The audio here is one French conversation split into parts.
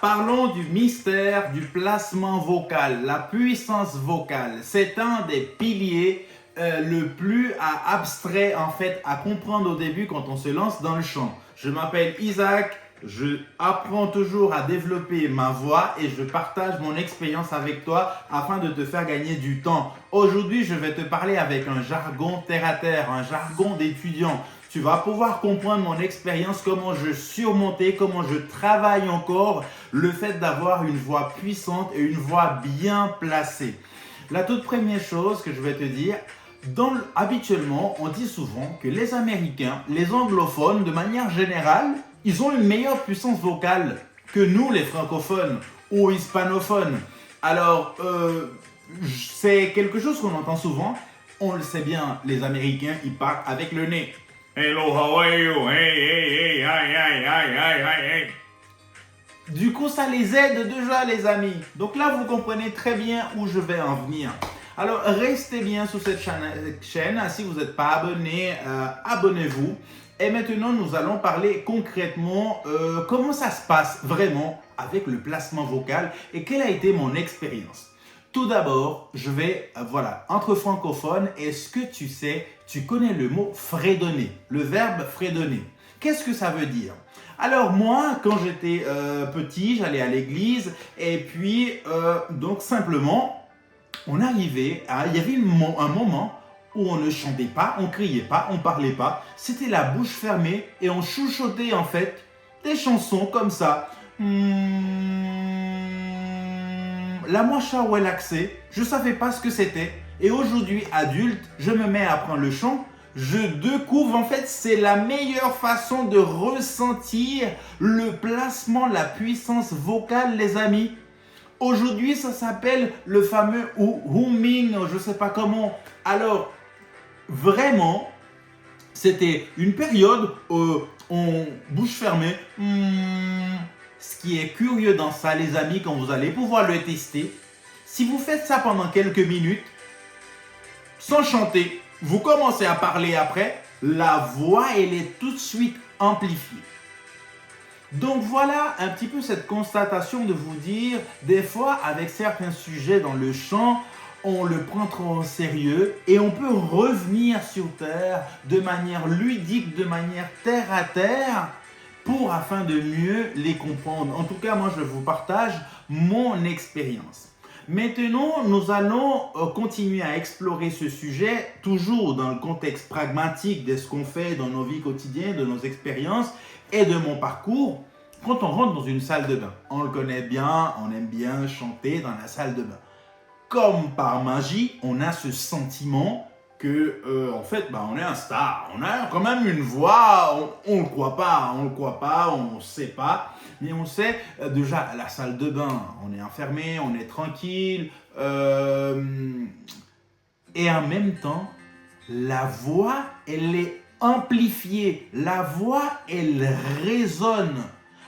Parlons du mystère du placement vocal, la puissance vocale. C'est un des piliers le plus abstrait en fait à comprendre au début quand on se lance dans le chant. Je m'appelle Isaac, je apprends toujours à développer ma voix et je partage mon expérience avec toi afin de te faire gagner du temps. Aujourd'hui, je vais te parler avec un jargon terre à terre, un jargon d'étudiant. Tu vas pouvoir comprendre mon expérience, comment je surmontais, comment je travaille encore le fait d'avoir une voix puissante et une voix bien placée. La toute première chose que je vais te dire, habituellement, on dit souvent que les Américains, les anglophones, de manière générale, ils ont une meilleure puissance vocale que nous, les francophones ou hispanophones. Alors, c'est quelque chose qu'on entend souvent. On le sait bien, les Américains, ils parlent avec le nez. Hello, how are you? Hey, hey, hey, hi, hi, hi, hi, hi, hey. Du coup, ça les aide déjà, les amis. Donc là, vous comprenez très bien où je vais en venir. Alors, restez bien sur cette chaîne. Si vous n'êtes pas abonné, abonnez-vous. Et maintenant, nous allons parler concrètement comment ça se passe vraiment avec le placement vocal et quelle a été mon expérience. Tout d'abord, je vais, entre francophones, est-ce que tu sais, tu connais le mot fredonner, le verbe fredonner. Qu'est-ce que ça veut dire? Alors moi, quand j'étais petit, j'allais à l'église et puis, donc simplement, il y avait un moment où on ne chantait pas, on criait pas, on parlait pas. C'était la bouche fermée et on chuchotait en fait des chansons comme ça. La mocha relaxée, je ne savais pas ce que c'était. Et aujourd'hui, adulte, je me mets à apprendre le chant. Je découvre en fait, c'est la meilleure façon de ressentir le placement, la puissance vocale, les amis. Aujourd'hui, ça s'appelle le fameux humming, je ne sais pas comment. Alors, vraiment, c'était une période où on bouche fermée. Ce qui est curieux dans ça, les amis, quand vous allez pouvoir le tester, si vous faites ça pendant quelques minutes, sans chanter, vous commencez à parler après, la voix, elle est tout de suite amplifiée. Donc voilà un petit peu cette constatation de vous dire, des fois, avec certains sujets dans le chant, on le prend trop au sérieux et on peut revenir sur terre de manière ludique, de manière terre à terre, afin de mieux les comprendre. En tout cas, moi, je vous partage mon expérience. Maintenant, nous allons continuer à explorer ce sujet, toujours dans le contexte pragmatique de ce qu'on fait dans nos vies quotidiennes, de nos expériences et de mon parcours. Quand on rentre dans une salle de bain, on le connaît bien, on aime bien chanter dans la salle de bain. Comme par magie, on a ce sentiment que, en fait, on est un star. On a quand même une voix, on ne le croit pas, on ne sait pas. Mais on sait, déjà, à la salle de bain, on est enfermé, on est tranquille. Et en même temps, la voix, elle est amplifiée. La voix, elle résonne.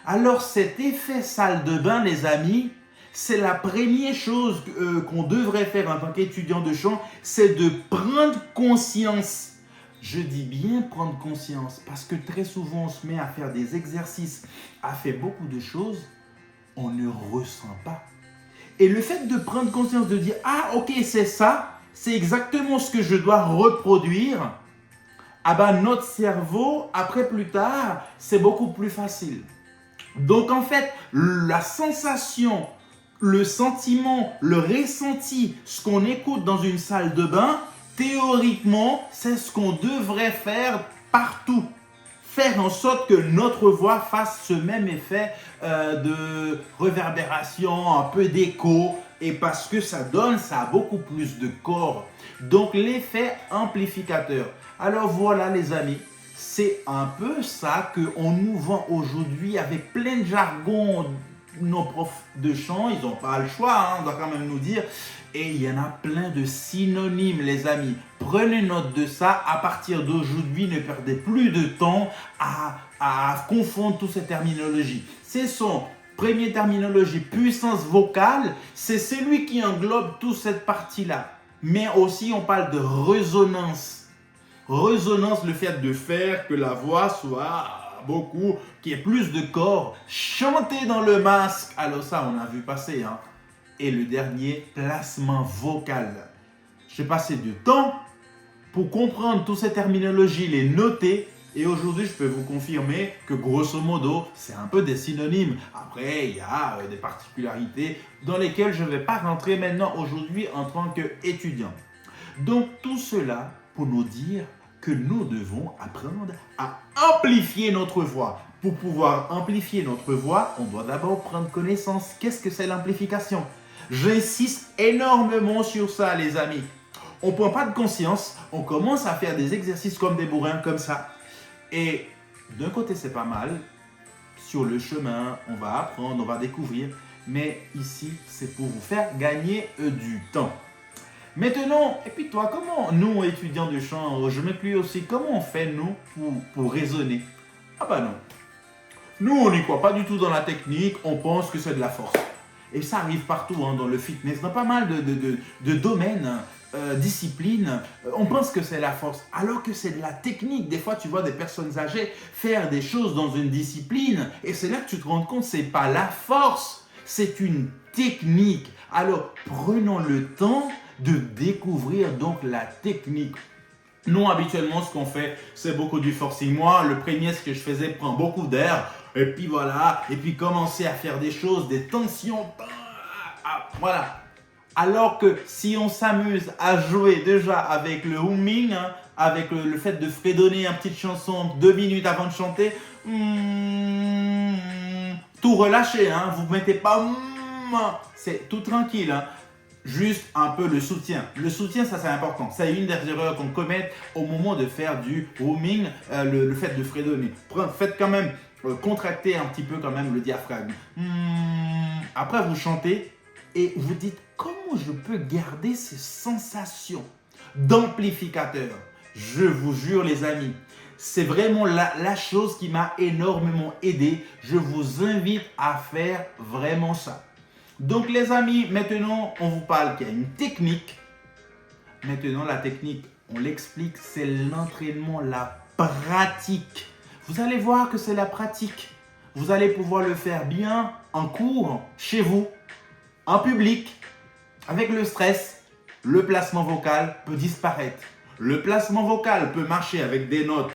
Alors, cet effet salle de bain, les amis, c'est la première chose qu'on devrait faire en tant qu'étudiant de chant, c'est de prendre conscience. Je dis bien prendre conscience parce que très souvent on se met à faire des exercices, à faire beaucoup de choses, on ne ressent pas. Et le fait de prendre conscience, de dire « Ah ok, c'est ça, c'est exactement ce que je dois reproduire », notre cerveau, après plus tard, c'est beaucoup plus facile. Donc en fait, la sensation, le sentiment, le ressenti, ce qu'on écoute dans une salle de bain, théoriquement, c'est ce qu'on devrait faire partout. Faire en sorte que notre voix fasse ce même effet de réverbération, un peu d'écho, et parce que ça a beaucoup plus de corps. Donc l'effet amplificateur. Alors voilà les amis. C'est un peu ça qu'on nous vend aujourd'hui avec plein de jargon. Nos profs de chant, ils n'ont pas le choix, on doit quand même nous dire. Et il y en a plein de synonymes, les amis. Prenez note de ça. À partir d'aujourd'hui, ne perdez plus de temps à confondre toutes ces terminologies. C'est son première terminologie, puissance vocale. C'est celui qui englobe toute cette partie-là. Mais aussi, on parle de résonance. Résonance, le fait de faire que la voix soit beaucoup, qui est plus de corps, chanter dans le masque. Alors ça, on a vu passer. Hein. Et le dernier, placement vocal. J'ai passé du temps pour comprendre toutes ces terminologies, les noter. Et aujourd'hui, je peux vous confirmer que grosso modo, c'est un peu des synonymes. Après, il y a des particularités dans lesquelles je ne vais pas rentrer maintenant aujourd'hui en tant qu'étudiant. Donc tout cela pour nous dire que nous devons apprendre à amplifier notre voix. Pour pouvoir amplifier notre voix, on doit d'abord prendre connaissance. Qu'est-ce que c'est l'amplification? J'insiste énormément sur ça, les amis. On ne prend pas de conscience, on commence à faire des exercices comme des bourrins, comme ça. Et d'un côté, c'est pas mal. Sur le chemin, on va apprendre, on va découvrir. Mais ici, c'est pour vous faire gagner du temps. Maintenant, et puis toi, comment nous, étudiants de chant, je m'inclus aussi, comment on fait, nous, pour raisonner? Ah bah non. Nous, on n'y croit pas du tout dans la technique, on pense que c'est de la force. Et ça arrive partout, hein, dans le fitness, dans pas mal de domaines, disciplines. On pense que c'est la force, alors que c'est de la technique. Des fois, tu vois des personnes âgées faire des choses dans une discipline, et c'est là que tu te rends compte, c'est pas la force, c'est une technique. Alors, prenons le temps de découvrir donc la technique. Nous, habituellement, ce qu'on fait, c'est beaucoup du forcing. Moi, le premier, ce que je faisais, prendre beaucoup d'air, et puis voilà, et puis commencer à faire des choses, des tensions, voilà. Alors que si on s'amuse à jouer déjà avec le humming, hein, avec le fait de fredonner une petite chanson 2 minutes avant de chanter, tout relâché, hein, vous ne mettez pas, c'est tout tranquille, hein. Juste un peu le soutien. Le soutien, ça c'est important. C'est une des erreurs qu'on commet au moment de faire du humming, le fait de fredonner. Faites quand même contracter un petit peu quand même le diaphragme. Après, vous chantez et vous dites comment je peux garder ces sensations d'amplificateur. Je vous jure les amis, c'est vraiment la chose qui m'a énormément aidé. Je vous invite à faire vraiment ça. Donc les amis, maintenant on vous parle qu'il y a une technique. Maintenant la technique, on l'explique, c'est l'entraînement, la pratique. Vous allez voir que c'est la pratique. Vous allez pouvoir le faire bien en cours, chez vous, en public. Avec le stress, le placement vocal peut disparaître. Le placement vocal peut marcher avec des notes